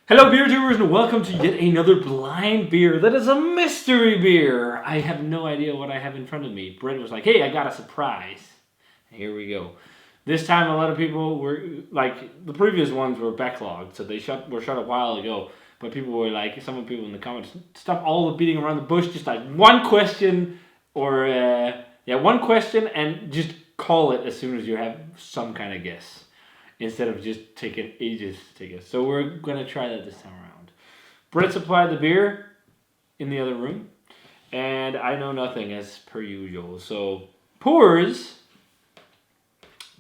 Hello, beer tubers, and welcome to yet another blind beer that is a mystery beer. I have no idea what I have in front of me. Brett was like, hey, I got a surprise. Here we go. This time, a lot of people were, like, the previous ones were backlogged, so they were shut a while ago. But people were like, some of the people in the comments, stop all the beating around the bush, just like one question, or, one question, and just call it as soon as you have some kind of guess, instead of just taking ages to take us. So we're going to try that this time around. Brett supplied the beer in the other room, and I know nothing as per usual. So pours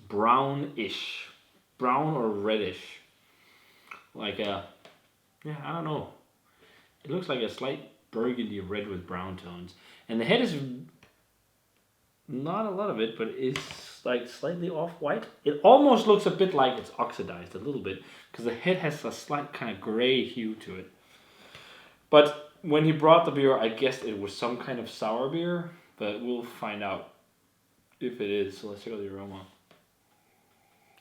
brownish, brown or reddish, like I don't know. It looks like a slight burgundy red with brown tones, and the head is not a lot of it, but it's like slightly off-white. It almost looks a bit like it's oxidized a little bit, because the head has a slight kind of gray hue to it. But when he brought the beer, I guessed it was some kind of sour beer, but we'll find out if it is. So let's check out the aroma.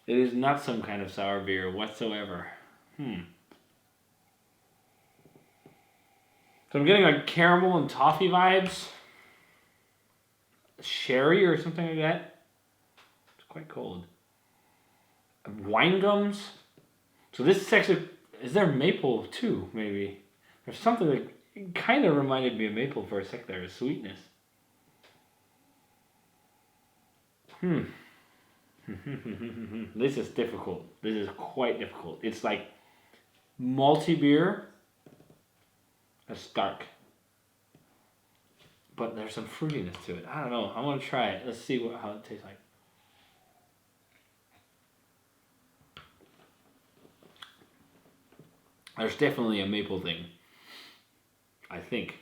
It is not some kind of sour beer whatsoever. So I'm getting like caramel and toffee vibes. Sherry or something like that. It's quite cold. Wine gums. So this is actually, is there maple too, maybe? There's something that kind of reminded me of maple for a sec there, sweetness. This is difficult. This is quite difficult. It's like malty beer. That's dark. But there's some fruitiness to it. I don't know. I want to try it. Let's see how it tastes like. There's definitely a maple thing. I think.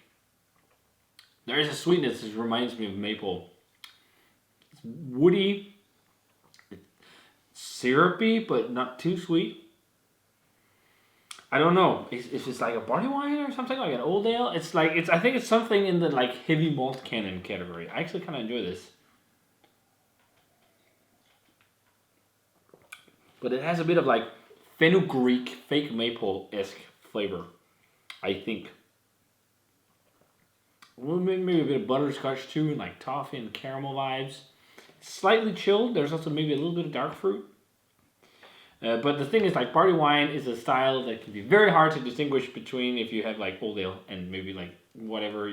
There is a sweetness that reminds me of maple. It's woody. It's syrupy, but not too sweet. I don't know. If it's like a barley wine or something, like an old ale. I think it's something in the like heavy malt canon category. I actually kind of enjoy this. But it has a bit of like fenugreek, fake maple-esque flavor, I think. Maybe a bit of butterscotch too, and like toffee and caramel vibes. Slightly chilled. There's also maybe a little bit of dark fruit. But the thing is, like, barley wine is a style that can be very hard to distinguish between if you have like old ale and maybe like whatever,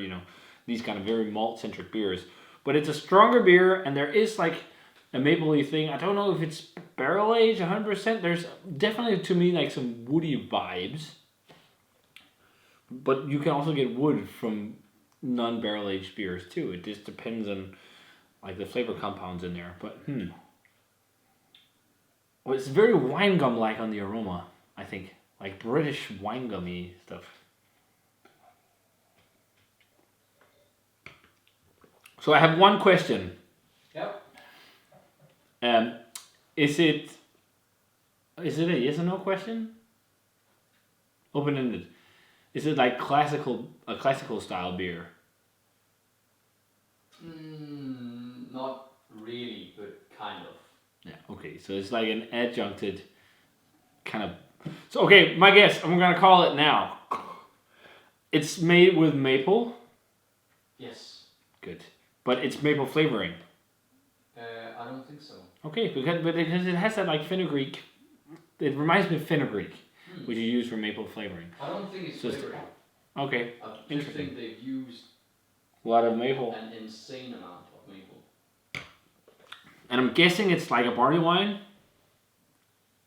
these kind of very malt-centric beers. But it's a stronger beer, and there is like a mapley thing. I don't know if it's barrel aged 100%. There's definitely, to me, like some woody vibes. But you can also get wood from non-barrel aged beers too. It just depends on like the flavor compounds in there. But well, it's very wine gum like on the aroma, I think. Like British wine gummy stuff. So I have one question. Yep. Is it a yes or no question? Open-ended. Is it like a classical style beer? Not really, but kind of. Yeah, okay. So it's like an adjuncted kind of... So, okay, my guess. I'm going to call it now. It's made with maple. Yes. Good. But it's maple flavoring. I don't think so. Okay, because it has that like fenugreek. It reminds me of fenugreek, which you use for maple flavoring. I don't think it's flavoring. Okay, I just interesting. think they've used A lot of maple. an insane amount of maple. And I'm guessing it's like a barley wine?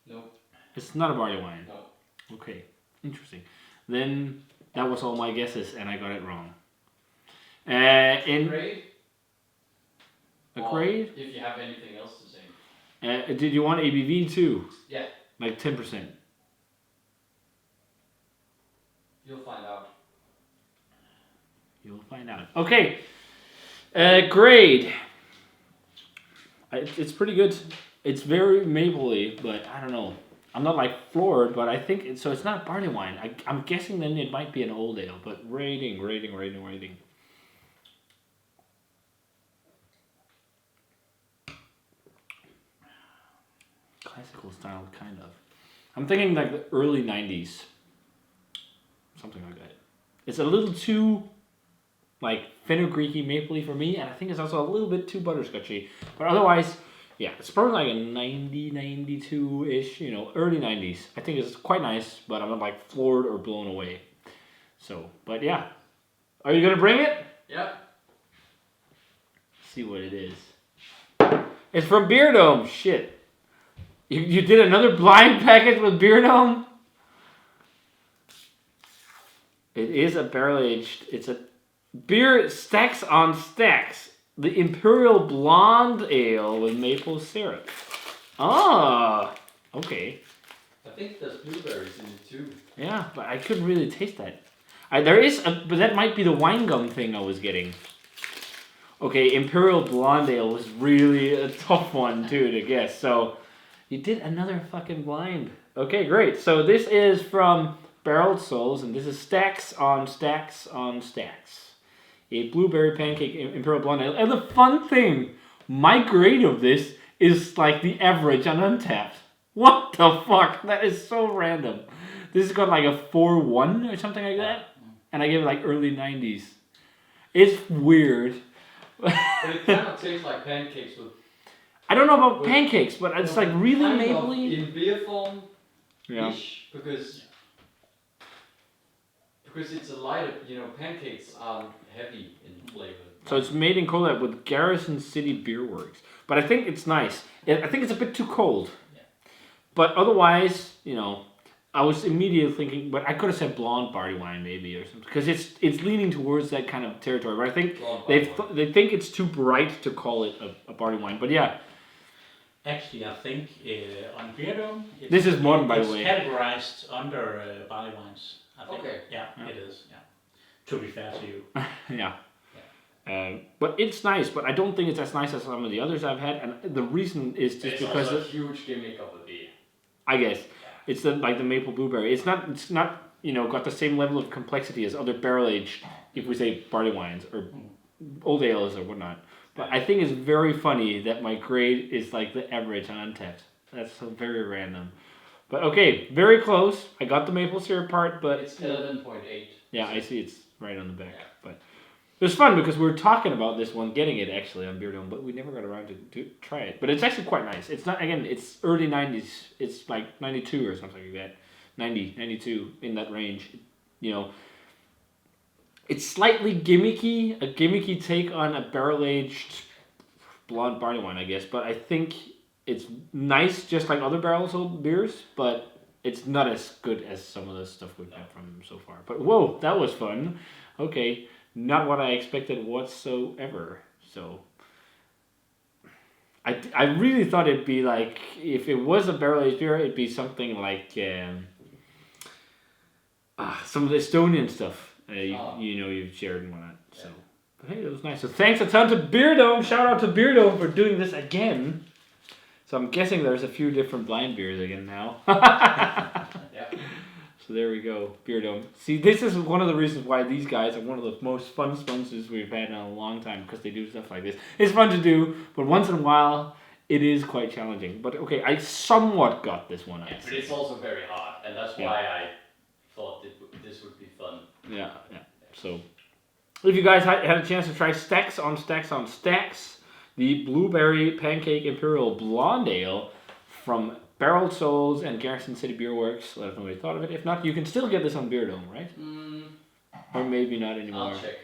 No. It's not a barley wine? No. Okay, interesting. Then that was all my guesses, and I got it wrong. Grade? A grade? If you have anything else to say. Did you want ABV too? Yeah. Like 10%? You'll find out. You'll find out. Okay. Grade. It's pretty good. It's very mapley, but I don't know. I'm not like floored, but I think it's not barley wine. I'm guessing then it might be an old ale, but rating. Classical style, kind of. I'm thinking like the early 90s. something like that. It's a little too like fenugreeky mapley for me, and I think it's also a little bit too butterscotchy. But otherwise, yeah, it's probably like a 90, 92-ish, early 90s. I think it's quite nice, but I'm not like floored or blown away. So, but yeah. Are you going to bring it? Yep. See what it is. It's from Beerdome. Shit. You did another blind package with Beerdome? It is a barrel aged. It's a beer stacks on stacks. The Imperial Blonde Ale with maple syrup. Ah, okay. I think there's blueberries in it too. Yeah, but I couldn't really taste that. But that might be the wine gum thing I was getting. Okay, Imperial Blonde Ale was really a tough one too to guess. So you did another fucking blind. Okay, great. So this is from Barreled Souls, and this is stacks on stacks on stacks. A blueberry pancake Imperial Blonde Ale. And the fun thing, my grade of this is like the average on Untapped. What the fuck? That is so random. This has got like a 4.1 or something like that. And I gave it like early 90s. It's weird. But it kind of tastes like pancakes with... I don't know about pancakes, but it's like really mapley. In beer form, yeah. Because it's a lighter, pancakes are heavy in flavor. So it's made in collab with Garrison City Beer Works. But I think it's nice. I think it's a bit too cold. Yeah. But otherwise, I was immediately thinking, but I could have said blonde barley wine maybe or something, because it's leaning towards that kind of territory. But I think they think it's too bright to call it a barley wine. But yeah. Actually, I think on Beerdome, this is modern, by the way. It's categorized under barley wines. I think. Okay. Yeah, it is. Yeah. To be fair to you. Yeah. But it's nice, but I don't think it's as nice as some of the others I've had, and the reason is just because it's a huge gimmick of a beer. I guess it's the maple blueberry. It's not got the same level of complexity as other barrel aged, if we say barley wines or old ales or whatnot. But I think it's very funny that my grade is like the average on Untapped. That's so very random. But okay, very close. I got the maple syrup part, but it's 11.8. Yeah, I see it's right on the back. Yeah. But it was fun because we were talking about this one, getting it actually on Beerdome, but we never got around to try it. But it's actually quite nice. It's not, again, it's early 90s. It's like 92 or something like that. 90, 92, in that range. It's slightly gimmicky, a gimmicky take on a barrel-aged blonde barley wine, I guess. But I think it's nice, just like other barrel-sold beers, but it's not as good as some of the stuff we've had from them so far. But whoa, that was fun. Okay, not what I expected whatsoever. So I really thought it'd be like, if it was a barrel-aged beer, it'd be something like some of the Estonian stuff. You've shared and whatnot. So, but hey, it was nice. So thanks a ton to Beerdome. Shout out to Beerdome for doing this again. So I'm guessing there's a few different blind beers again now. Yeah. So there we go, Beerdome. See, this is one of the reasons why these guys are one of the most fun sponsors we've had in a long time, because they do stuff like this. It's fun to do, but once in a while, it is quite challenging. But okay, I somewhat got this one. Yeah, but it's also very hard, and that's why I thought this would be fun. Yeah. So, if you guys had a chance to try Stacks on Stacks on Stacks, the Blueberry Pancake Imperial Blonde Ale from Barreled Souls and Garrison City Beer Works, let us know what you thought of it. If not, you can still get this on Beerdome, right? Or maybe not anymore. I'll check.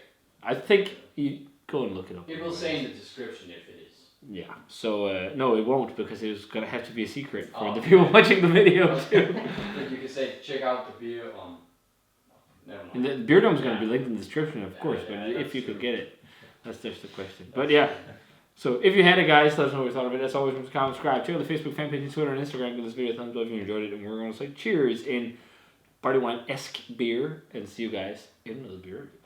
I think you go and look it up. It will say in the description if it is. Yeah. So no, it won't, because it's gonna have to be a secret for the people watching the video too. But you can say check out the beer on. Never mind. And the Beerdome's gonna be linked in the description, of course. But if you could get it, that's just the question. But yeah. So if you had it, guys, let us know what you thought of it. As always, comment, subscribe, check out the Facebook fan page, and Twitter, and Instagram. Give this video a thumbs up if you enjoyed it, and we're gonna say cheers in barley wine-esque beer, and see you guys in another beer review.